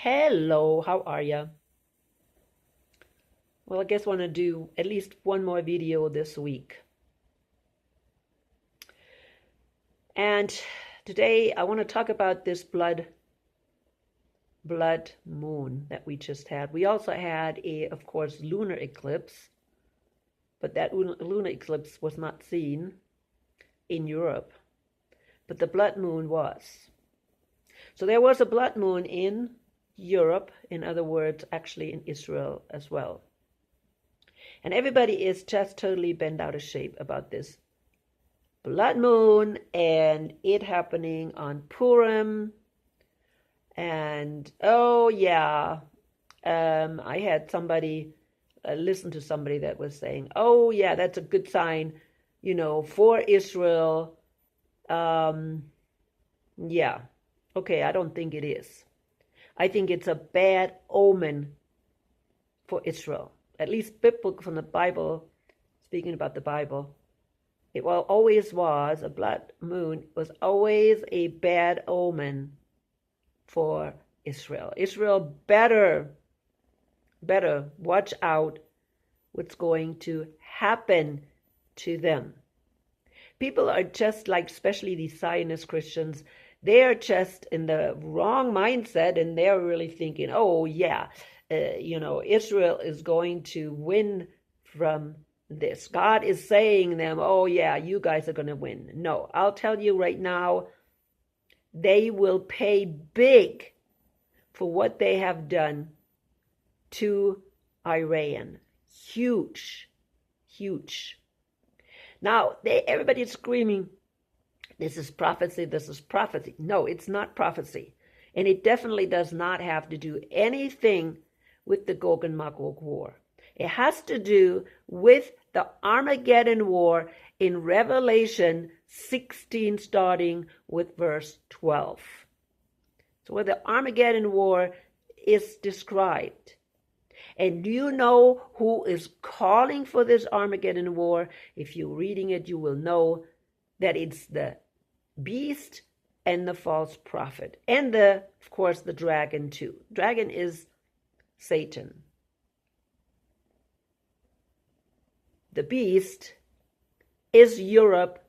Hello, how are ya? Well, I guess I want to do at least one more video this week. And today I want to talk about this blood moon that we just had. We also had of course, lunar eclipse, but that lunar eclipse was not seen in Europe, but the blood moon was. So there was a blood moon in Europe, in other words, actually in Israel as well. And everybody is just totally bent out of shape about this blood moon and it happening on Purim. And oh yeah, I had somebody listen to somebody that was saying, oh yeah, that's a good sign, for Israel. Yeah, okay, I don't think it is. I think it's a bad omen for Israel. At least biblical, from the Bible, speaking about the Bible, it always was, a blood moon was always a bad omen for Israel. Israel better watch out what's going to happen to them. People are just like, especially these Zionist Christians, they're just in the wrong mindset, and they're really thinking, oh yeah, Israel is going to win from this. God is saying them, oh yeah, you guys are going to win. No, I'll tell you right now, they will pay big for what they have done to Iran. Huge. Now, everybody's screaming, this is prophecy, this is prophecy. No, it's not prophecy. And it definitely does not have to do anything with the Gog and Magog war. It has to do with the Armageddon war in Revelation 16, starting with verse 12. So where the Armageddon war is described. And do you know who is calling for this Armageddon war? If you're reading it, you will know that it's the beast and the false prophet. And of course, the dragon too. Dragon is Satan. The beast is Europe,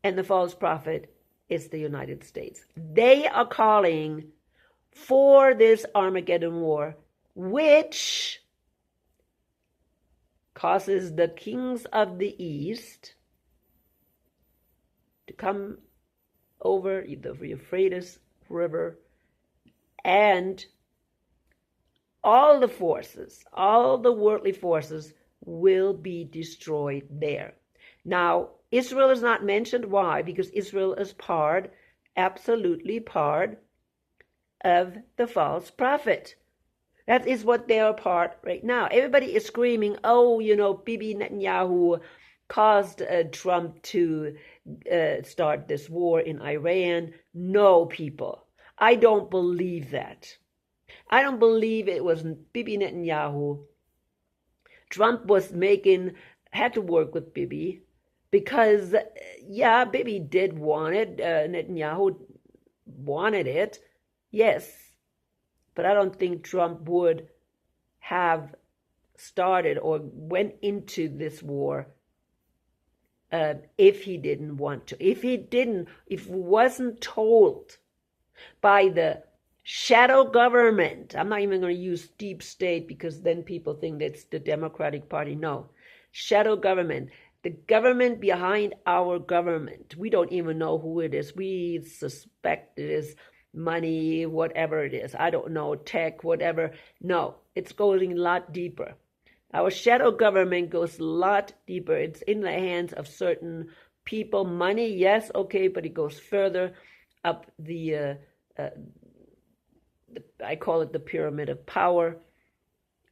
and the false prophet is the United States. They are calling for this Armageddon war, which causes the kings of the east to come over the Euphrates River, and all the forces, all the worldly forces will be destroyed there. Now, Israel is not mentioned. Why? Because Israel is absolutely part of the false prophet. That is what they are part right now. Everybody is screaming, oh, Bibi Netanyahu caused Trump to start this war in Iran. No, people. I don't believe that. I don't believe it was Bibi Netanyahu. Trump had to work with Bibi because, yeah, Bibi did want it. Netanyahu wanted it. Yes. But I don't think Trump would have started or went into this war if he didn't want to. If he wasn't told by the shadow government, I'm not even going to use deep state because then people think that's the Democratic Party. No, shadow government, the government behind our government. We don't even know who it is. We suspect it is money, whatever it is. I don't know, tech, whatever. No, it's going a lot deeper. Our shadow government goes a lot deeper. It's in the hands of certain people. Money, yes, okay, but it goes further up I call it the pyramid of power.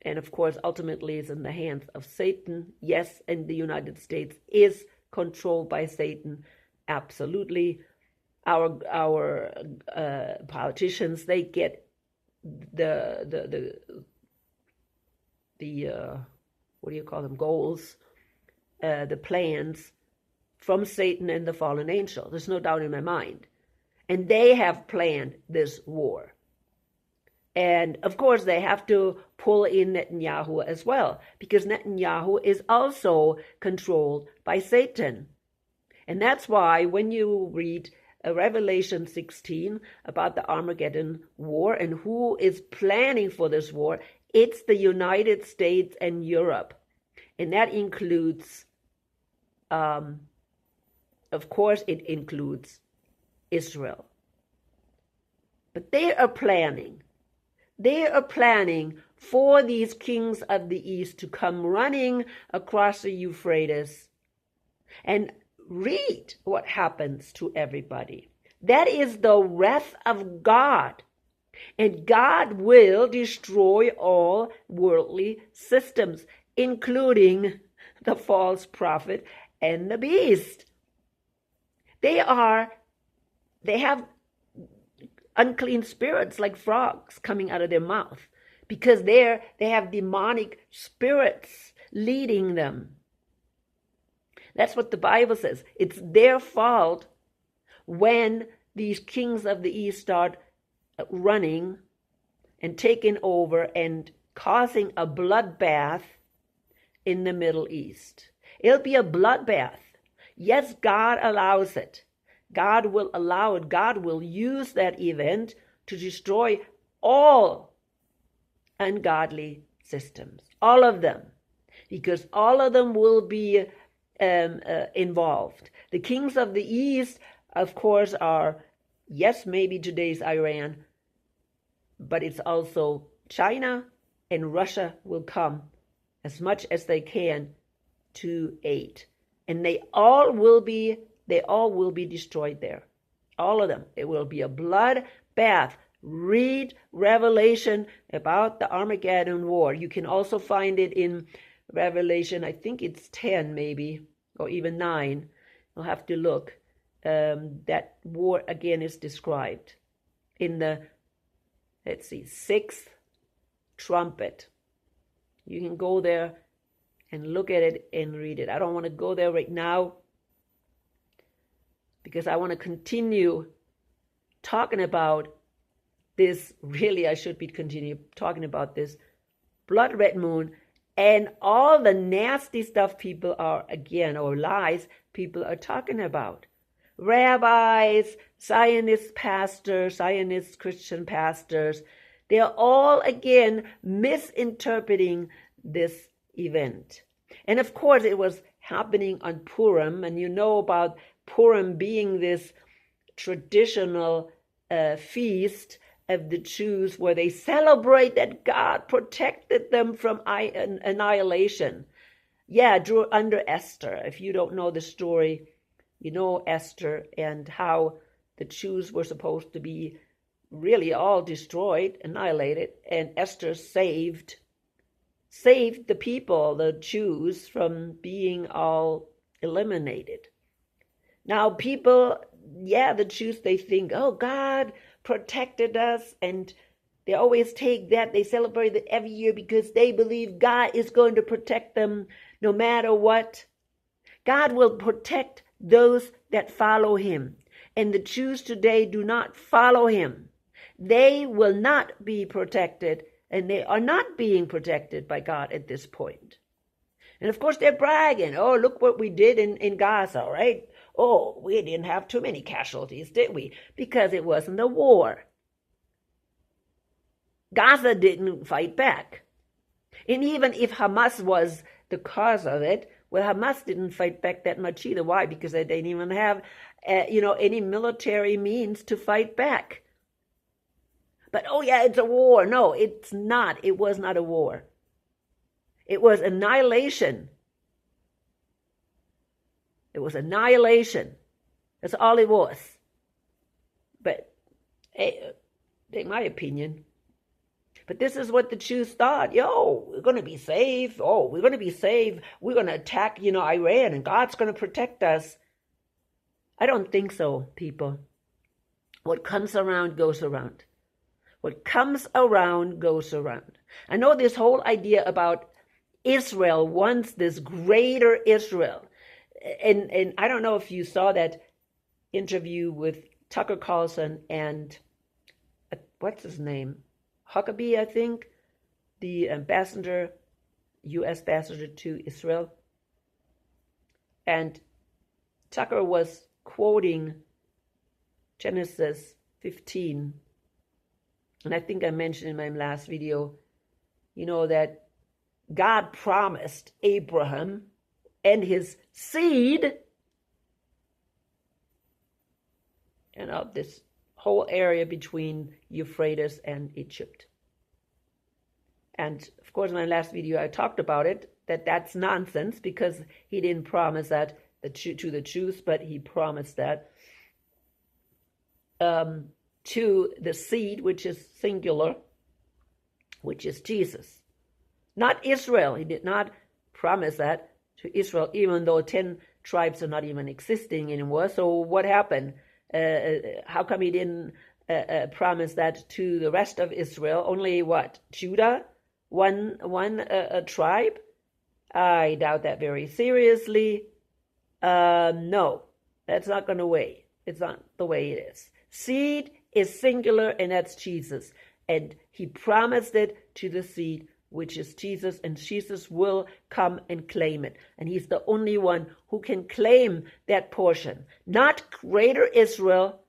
And of course, ultimately it's in the hands of Satan. Yes, and the United States is controlled by Satan. Absolutely. Our politicians, they get the what do you call them, goals, the plans from Satan and the fallen angel. There's no doubt in my mind. And they have planned this war. And of course, they have to pull in Netanyahu as well, because Netanyahu is also controlled by Satan. And that's why when you read Revelation 16 about the Armageddon war and who is planning for this war, it's the United States and Europe. And that includes, of course, it includes Israel. But they are planning. They are planning for these kings of the east to come running across the Euphrates. And read what happens to everybody. That is the wrath of God. And God will destroy all worldly systems, including the false prophet and the beast. They have unclean spirits like frogs coming out of their mouth, because they have demonic spirits leading them. That's what the Bible says. It's their fault when these kings of the east start running and taking over and causing a bloodbath in the Middle East. It'll be a bloodbath. Yes, God allows it. God will allow it. God will use that event to destroy all ungodly systems. All of them. Because all of them will be involved. The kings of the east, of course, are, yes, maybe today's Iran, but it's also China, and Russia will come as much as they can to aid. And they all will be destroyed there. All of them. It will be a blood bath. Read Revelation about the Armageddon war. You can also find it in Revelation, I think it's 10 maybe, or even 9. You'll have to look. That war again is described in the, let's see, 6th trumpet. You can go there and look at it and read it. I don't want to go there right now because I want to continue talking about this. Really, I should be continue talking about this blood red moon and all the nasty stuff people are, again, or lies people are talking about. Rabbis, Zionist pastors, Zionist Christian pastors, they are all, again, misinterpreting this event. And of course, it was happening on Purim, and you know about Purim being this traditional feast of the Jews where they celebrate that God protected them from annihilation. Yeah, under Esther. If you don't know the story, you know Esther and how the Jews were supposed to be really all destroyed, annihilated, and Esther saved the people, the Jews, from being all eliminated. Now people, the Jews, they think, oh, God protected us, and they always take that, they celebrate it every year because they believe God is going to protect them no matter what. God will protect those that follow him, and the Jews today do not follow him. They will not be protected, and they are not being protected by God at this point. And of course they're bragging, oh, look what we did in Gaza, right? Oh, we didn't have too many casualties, did we? Because it wasn't a war. Gaza didn't fight back. And even if Hamas was the cause of it, well, Hamas didn't fight back that much either. Why? Because they didn't even have, any military means to fight back. But, oh yeah, it's a war. No, it's not. It was not a war. It was annihilation. It was annihilation. That's all it was. But, in my opinion. But this is what the Jews thought. We're going to be safe. Oh, we're going to be safe. We're going to attack, Iran, and God's going to protect us. I don't think so, people. What comes around goes around. What comes around goes around. I know this whole idea about Israel wants this greater Israel. And I don't know if you saw that interview with Tucker Carlson and what's his name? Huckabee, I think, the ambassador, U.S. ambassador to Israel. And Tucker was quoting Genesis 15. And I think I mentioned in my last video, that God promised Abraham and his seed, this whole area between Euphrates and Egypt. And of course, in my last video, I talked about it, that's nonsense, because he didn't promise that to the Jews, but he promised that to the seed, which is singular, which is Jesus. Not Israel. He did not promise that to Israel, even though 10 tribes are not even existing anymore. So what happened? How come he didn't promise that to the rest of Israel? Only what? Judah? One tribe? I doubt that very seriously. No, that's not going to way. It's not the way it is. Seed is singular, and that's Jesus. And he promised it to the seed, which is Jesus, and Jesus will come and claim it. And he's the only one who can claim that portion. Not greater Israel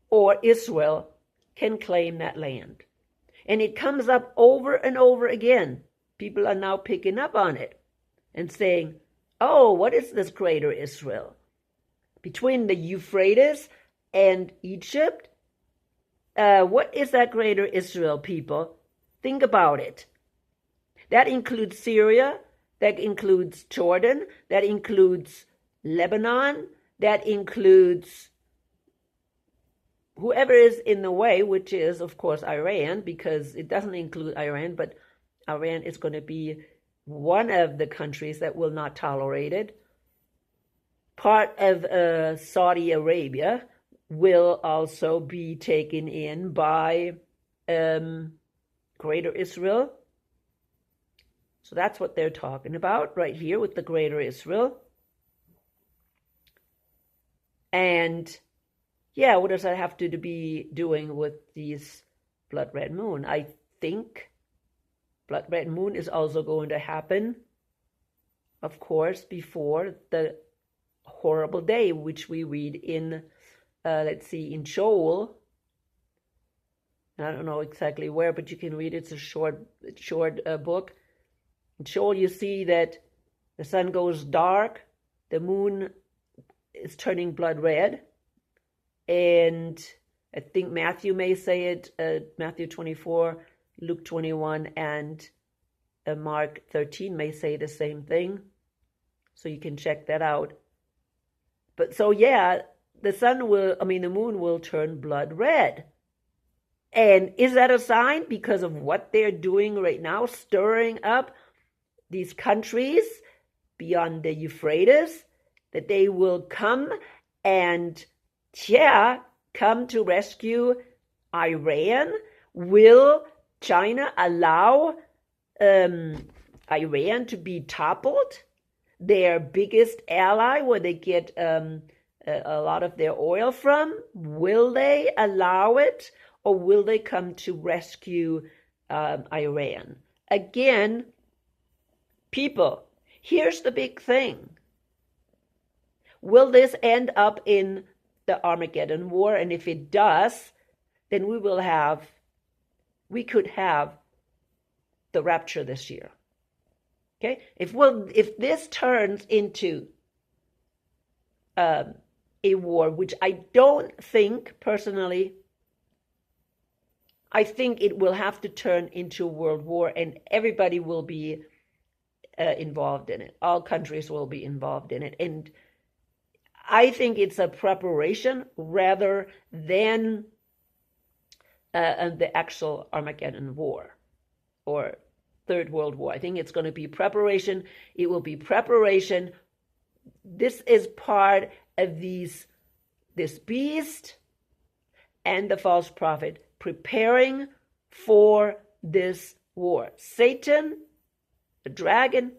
or Israel can claim that land. And it comes up over and over again. People are now picking up on it and saying, oh, what is this greater Israel? Between the Euphrates and Egypt? What is that greater Israel, people? Think about it. That includes Syria, that includes Jordan, that includes Lebanon, that includes whoever is in the way, which is, of course, Iran, because it doesn't include Iran, but Iran is going to be one of the countries that will not tolerate it. Part of Saudi Arabia will also be taken in by Greater Israel. So that's what they're talking about right here with the Greater Israel. And yeah, what does that have to be doing with these blood red moon? I think blood red moon is also going to happen, of course, before the horrible day, which we read in, in Joel. I don't know exactly where, but you can read it. It's a short book. In Joel, you see that the sun goes dark, the moon is turning blood red, and I think Matthew may say it, Matthew 24, Luke 21, and Mark 13 may say the same thing. So you can check that out. But so yeah, the moon will turn blood red. And is that a sign because of what they're doing right now, stirring up these countries beyond the Euphrates, that they will come and, come to rescue Iran? Will China allow Iran to be toppled? Their biggest ally, where they get a lot of their oil from? Will they allow it? Or will they come to rescue Iran? Again, people, here's the big thing. Will this end up in the Armageddon War? And if it does, then we could have the rapture this year. Okay? If this turns into a war, which I don't think personally, I think it will have to turn into a world war, and everybody will be involved in it. All countries will be involved in it. And I think it's a preparation rather than the actual Armageddon War or Third World War. I think it's going to be preparation. It will be preparation. This is part of this beast and the false prophet preparing for this war. Satan, the dragon,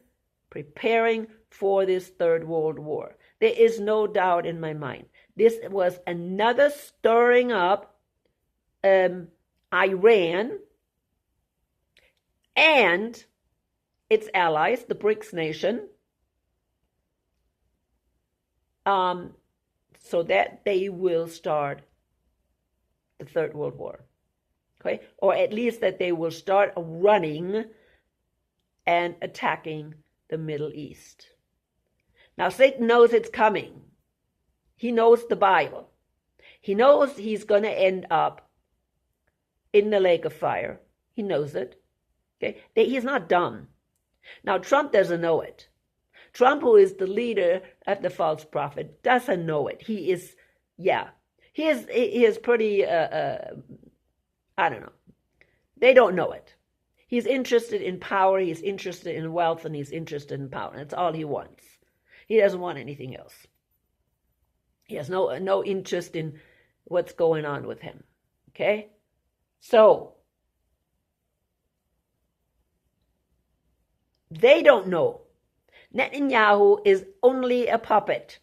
preparing for this Third World War. There is no doubt in my mind. This was another stirring up Iran, and its allies, the BRICS nation, so that they will start the Third World War. Okay? Or at least that they will start running and attacking the Middle East. Now, Satan knows it's coming. He knows the Bible. He knows he's going to end up in the lake of fire. He knows it. Okay? He's not dumb. Now, Trump doesn't know it. Trump, who is the leader of the false prophet, doesn't know it. He is pretty, I don't know. They don't know it. He's interested in power, he's interested in wealth, and he's interested in power. That's all he wants. He doesn't want anything else. He has no interest in what's going on with him. Okay? So, they don't know. Netanyahu is only a puppet.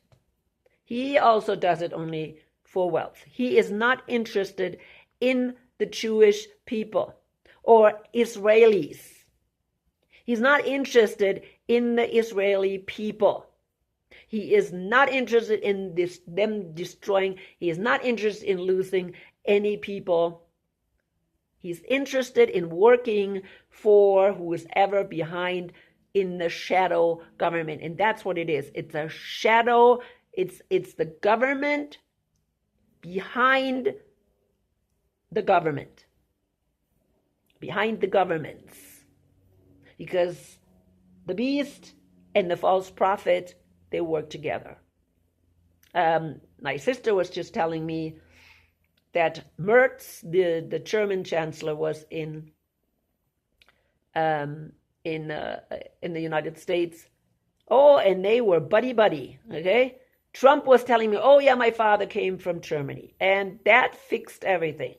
He also does it only for wealth. He is not interested in the Jewish people or Israelis. He's not interested in the Israeli people. He is not interested in them destroying. He is not interested in losing any people. He's interested in working for who is ever behind in the shadow government. And that's what it is. It's a shadow. It's the government behind the government. Behind the governments. Because the beast and the false prophet, they work together. My sister was just telling me that Merz, the German chancellor, was in the United States. Oh, and they were buddy-buddy, okay? Trump was telling me, oh yeah, my father came from Germany. And that fixed everything.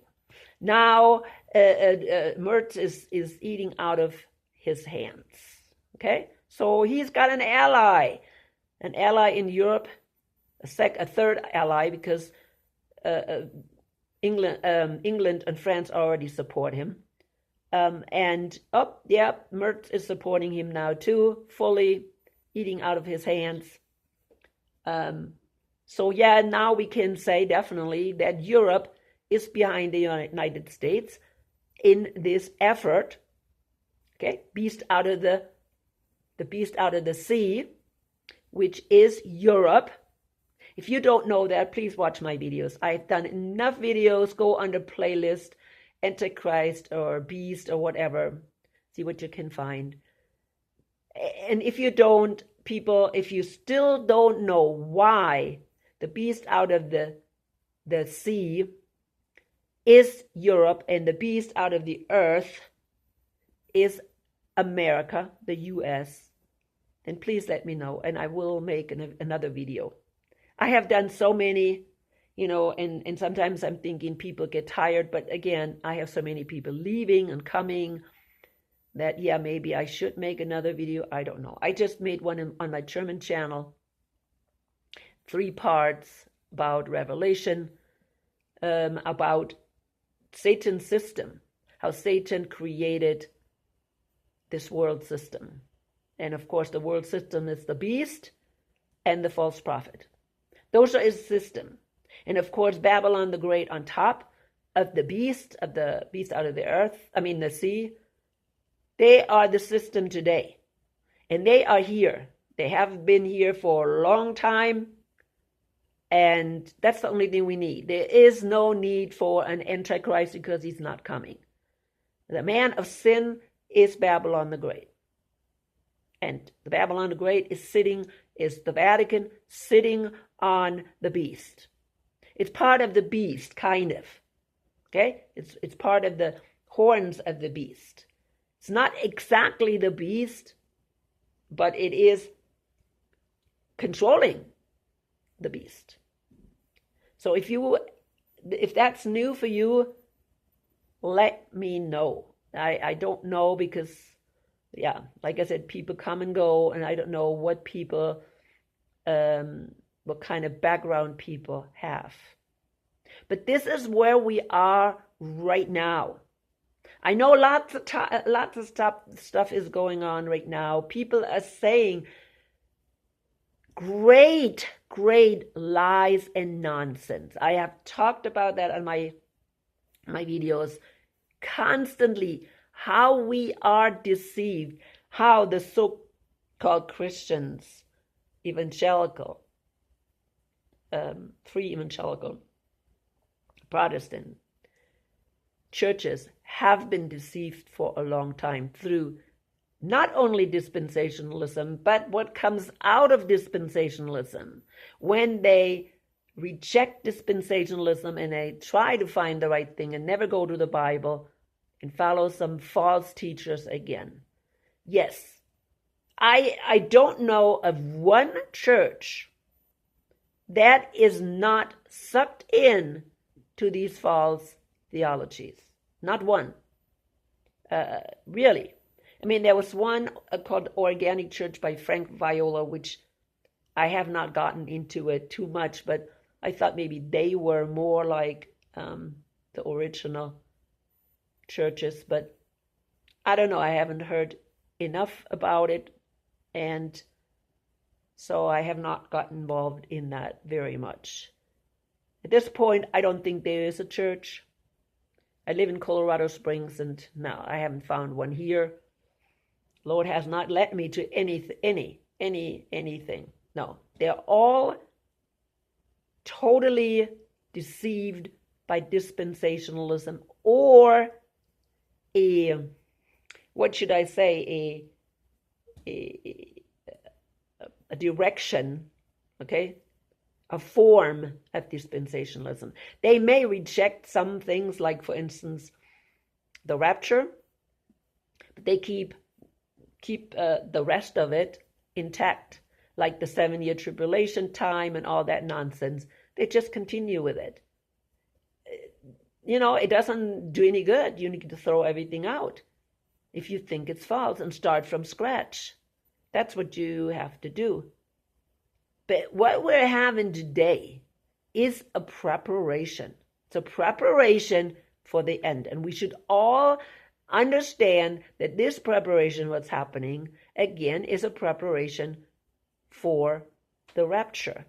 Now, Merz is eating out of his hands, okay? So he's got an ally in Europe, a third ally, because England and France already support him. Merz is supporting him now too, fully eating out of his hands. Now we can say definitely that Europe is behind the United States in this effort. Okay, beast out of the beast out of the sea, which is Europe. If you don't know that, please watch my videos. I've done enough videos. Go under playlist, Antichrist or Beast or whatever. See what you can find. And if you don't, people, if you still don't know why the beast out of the sea is Europe and the beast out of the earth is America, the US, then please let me know and I will make another video. I have done so many, and sometimes I'm thinking people get tired, but again, I have so many people leaving and coming that, maybe I should make another video. I don't know. I just made one on my German channel, 3 parts about Revelation, about Satan's system, how Satan created this world system. And of course, the world system is the beast and the false prophet. Those are his system. And of course, Babylon the Great on top of the beast out of the earth, the sea, they are the system today. And they are here. They have been here for a long time. And that's the only thing we need. There is no need for an Antichrist because he's not coming. The man of sin is Babylon the Great. And the Babylon the Great is the Vatican sitting on the beast. It's part of the beast, kind of. Okay? It's part of the horns of the beast. It's not exactly the beast, but it is controlling the beast. So if that's new for you, let me know. I don't know because, like I said, people come and go, and I don't know what people, what kind of background people have. But this is where we are right now. I know lots of stuff is going on right now. People are saying great lies and nonsense. I have talked about that on my videos constantly, how we are deceived, how the so-called Christians, evangelical, free evangelical, Protestant churches have been deceived for a long time through not only dispensationalism, but what comes out of dispensationalism when they reject dispensationalism and they try to find the right thing and never go to the Bible and follow some false teachers again. Yes, I don't know of one church that is not sucked in to these false theologies. Not one. Really. I mean, there was one called Organic Church by Frank Viola, which I have not gotten into it too much, but I thought maybe they were more like the original churches, but I don't know. I haven't heard enough about it, and so I have not gotten involved in that very much. At this point, I don't think there is a church. I live in Colorado Springs, and no, I haven't found one here. Lord has not led me to anything. No, they're all totally deceived by dispensationalism or a direction, okay? A form of dispensationalism. They may reject some things, like, for instance, the rapture, but they keep the rest of it intact, like the 7-year tribulation time and all that nonsense. They just continue with it. It doesn't do any good. You need to throw everything out if you think it's false and start from scratch. That's what you have to do. But what we're having today is a preparation. It's a preparation for the end. And we should all understand that this preparation, what's happening, again, is a preparation for the rapture.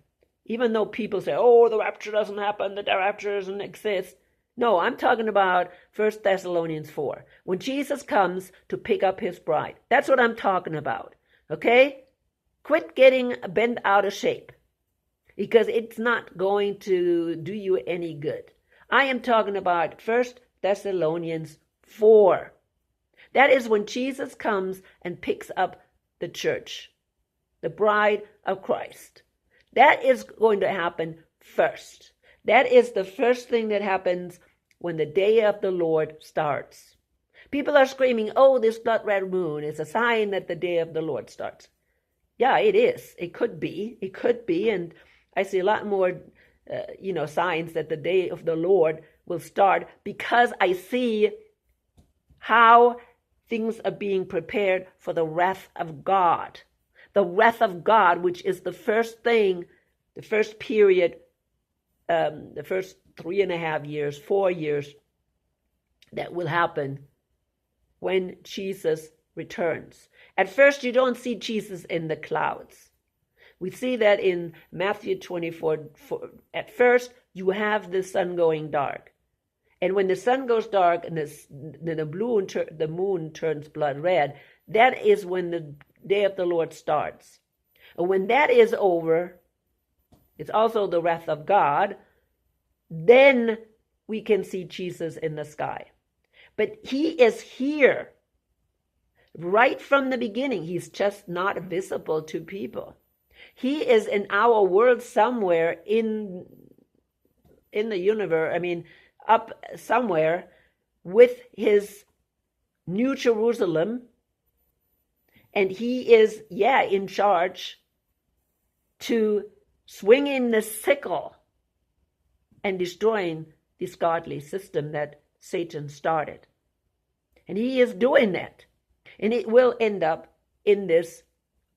Even though people say, oh, the rapture doesn't happen, the rapture doesn't exist. No, I'm talking about 1 Thessalonians 4. When Jesus comes to pick up his bride. That's what I'm talking about. Okay? Quit getting bent out of shape, because it's not going to do you any good. I am talking about 1 Thessalonians 4. That is when Jesus comes and picks up the church, the bride of Christ. That is going to happen first. That is the first thing that happens when the day of the Lord starts. People are screaming, oh, this blood red moon is a sign that the day of the Lord starts. Yeah, it is. It could be. It could be. And I see a lot more, signs that the day of the Lord will start, because I see how things are being prepared for the wrath of God. The wrath of God, which is the first thing, the first period, the first 3.5 years, 4 years, that will happen when Jesus returns. At first, you don't see Jesus in the clouds. We see that in Matthew 24. At first, you have the sun going dark. And when the sun goes dark and the moon turns blood red, that is when the day of the Lord starts. And when that is over, it's also the wrath of God, then we can see Jesus in the sky. But he is here right from the beginning. He's just not visible to people. He is in our world somewhere in the universe, up somewhere with his New Jerusalem. And he is, in charge to swing in the sickle and destroying this godly system that Satan started. And he is doing that. And it will end up in this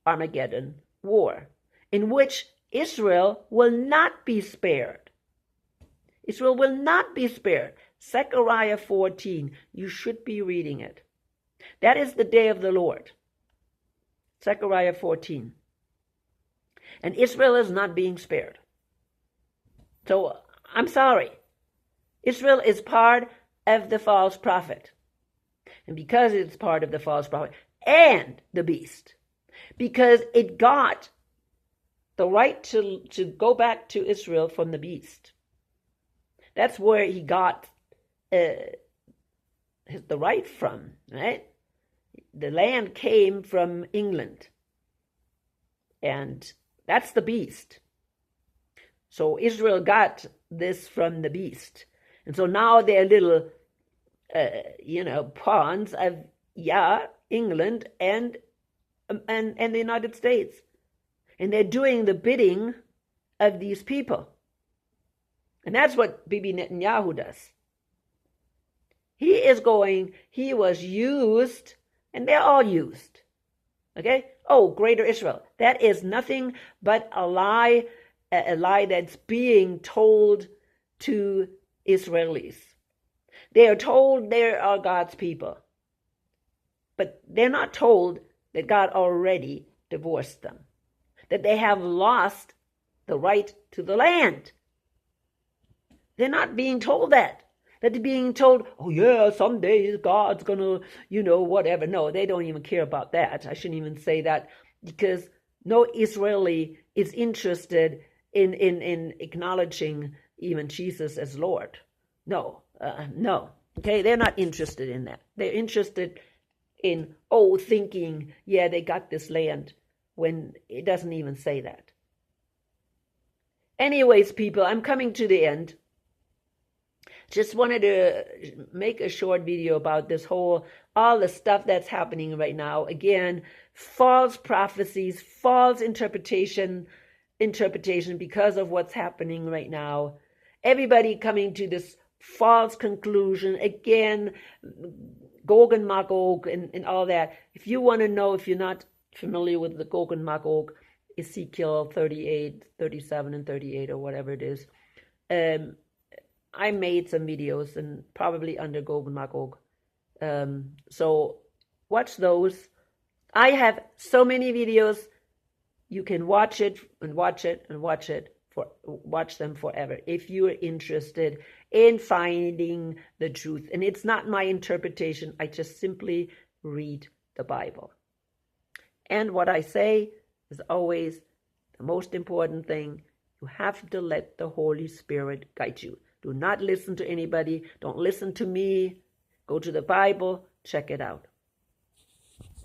Armageddon war, in which Israel will not be spared. Israel will not be spared. Zechariah 14. You should be reading it. That is the day of the Lord. Zechariah 14. And Israel is not being spared. So, I'm sorry. Israel is part of the false prophet. And because it's part of the false prophet and the beast, because it got the right to go back to Israel from the beast. That's where he got the right from, right? The land came from England. And that's the beast. So Israel got this from the beast. And so now they're little, pawns of, England and the United States. And they're doing the bidding of these people. And that's what Bibi Netanyahu does. He was used, and they're all used. Okay? Oh, Greater Israel. That is nothing but a lie that's being told to Israelis. They are told they are God's people. But they're not told that God already divorced them. That they have lost the right to the land. They're not being told that. That they're being told, oh yeah, someday God's gonna, whatever. No, they don't even care about that. I shouldn't even say that, because no Israeli is interested in acknowledging even Jesus as Lord. No. Okay, they're not interested in that. They're interested in, thinking, they got this land, when it doesn't even say that. Anyways, people, I'm coming to the end. Just wanted to make a short video about this all the stuff that's happening right now. Again, false prophecies, false interpretation because of what's happening right now. Everybody coming to this false conclusion. Again, Gog and Magog and all that. If you want to know, if you're not familiar with the Gog and Magog, Ezekiel 38, 37, and 38, or whatever it is, I made some videos, and probably under Gog and Magog. So watch those. I have so many videos. You can watch it and watch it and watch it. Watch them forever if you are interested in finding the truth. And it's not my interpretation. I just simply read the Bible. And what I say is always the most important thing. You have to let the Holy Spirit guide you. Do not listen to anybody. Don't listen to me. Go to the Bible. Check it out.